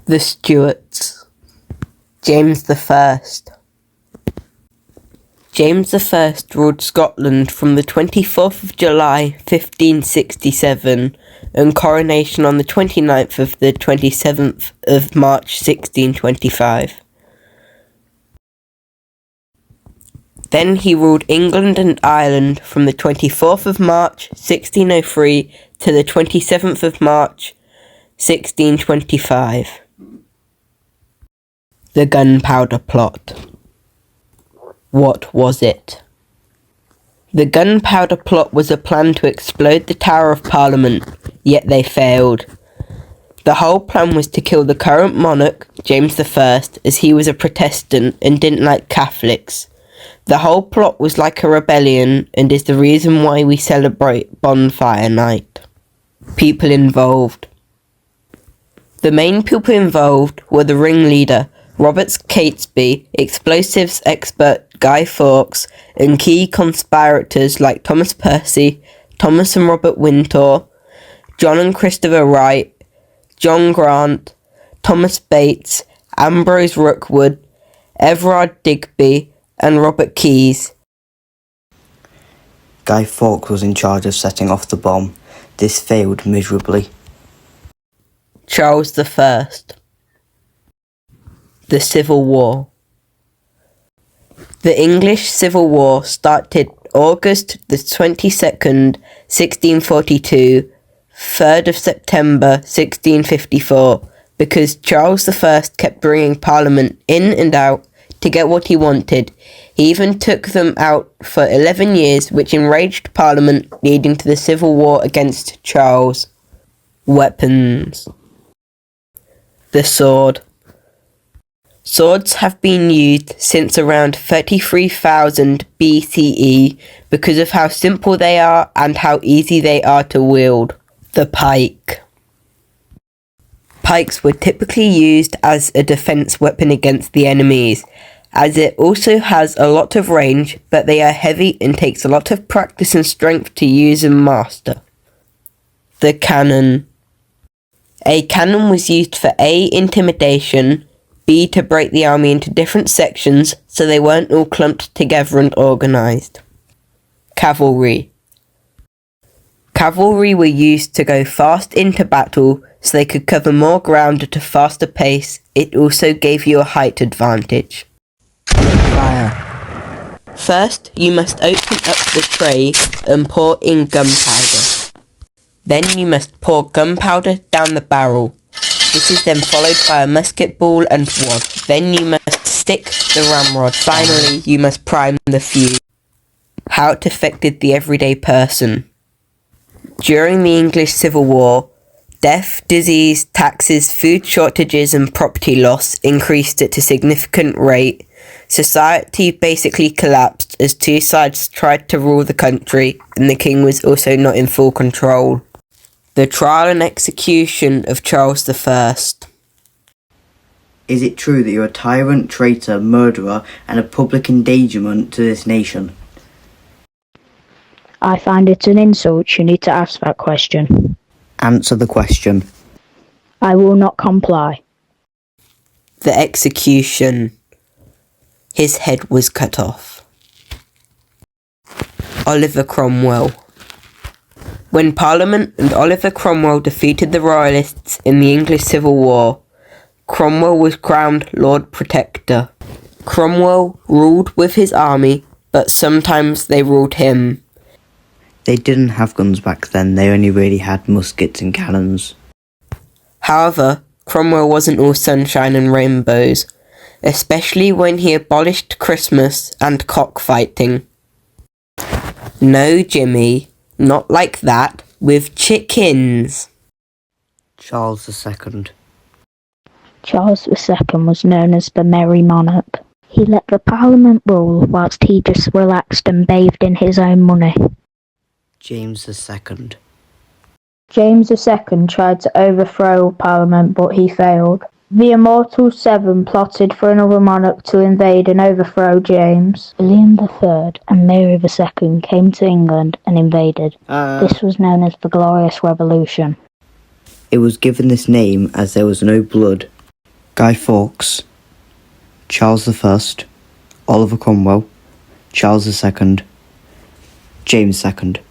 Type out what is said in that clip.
The Stuarts. James I. James I ruled Scotland from the 24th of July 1567 and coronation on the 29th of the 27th of March 1625. Then he ruled England and Ireland from the 24th of March 1603 to the 27th of March 1625. The Gunpowder Plot. What was it? The Gunpowder Plot was a plan to explode the Tower of Parliament, yet they failed. The whole plan was to kill the current monarch, James I, as he was a Protestant and didn't like Catholics. The whole plot was like a rebellion and is the reason why we celebrate Bonfire Night. People involved. The main people involved were the ringleader, Robert Catesby, explosives expert Guy Fawkes, and key conspirators like Thomas Percy, Thomas and Robert Wintour, John and Christopher Wright, John Grant, Thomas Bates, Ambrose Rookwood, Everard Digby, and Robert Keyes. Guy Fawkes was in charge of setting off the bomb. This failed miserably. Charles I. The Civil War. The English Civil War started August the 22nd, 1642, 3rd of September, 1654, because Charles I kept bringing Parliament in and out to get what he wanted. He even took them out for 11 years, which enraged Parliament, leading to the Civil War against Charles. Weapons. The sword. Swords have been used since around 33,000 BCE because of how simple they are and how easy they are to wield. The pike. Pikes were typically used as a defense weapon against the enemies, as it also has a lot of range, but they are heavy and takes a lot of practice and strength to use and master. The cannon. A cannon was used for A, intimidation, B, to break the army into different sections so they weren't all clumped together and organised. Cavalry. Cavalry were used to go fast into battle so they could cover more ground at a faster pace. It also gave you a height advantage. Fire. First, you must open up the tray and pour in gunpowder. Then you must pour gunpowder down the barrel. This is then followed by a musket ball and wad. Then you must stick the ramrod. Finally, you must prime the fuse. How it affected the everyday person. During the English Civil War, death, disease, taxes, food shortages and property loss increased at a significant rate. Society basically collapsed as two sides tried to rule the country, and the king was also not in full control. The trial and execution of Charles I. Is it true that you're a tyrant, traitor, murderer, and a public endangerment to this nation? I find it an insult. You need to ask that question. Answer the question. I will not comply. The execution. His head was cut off. Oliver Cromwell. When Parliament and Oliver Cromwell defeated the Royalists in the English Civil War, Cromwell was crowned Lord Protector. Cromwell ruled with his army, but sometimes they ruled him. They didn't have guns back then, they only really had muskets and cannons. However, Cromwell wasn't all sunshine and rainbows, especially when he abolished Christmas and cockfighting. No, Jimmy. Not like that, with chickens. Charles II. Charles II was known as the Merry Monarch. He let the Parliament rule whilst he just relaxed and bathed in his own money. James II. James II tried to overthrow Parliament, but he failed. The Immortal Seven plotted for another monarch to invade and overthrow James. William III and Mary II came to England and invaded. This was known as the Glorious Revolution. It was given this name as there was no blood. Guy Fawkes, Charles I, Oliver Cromwell, Charles II, James II.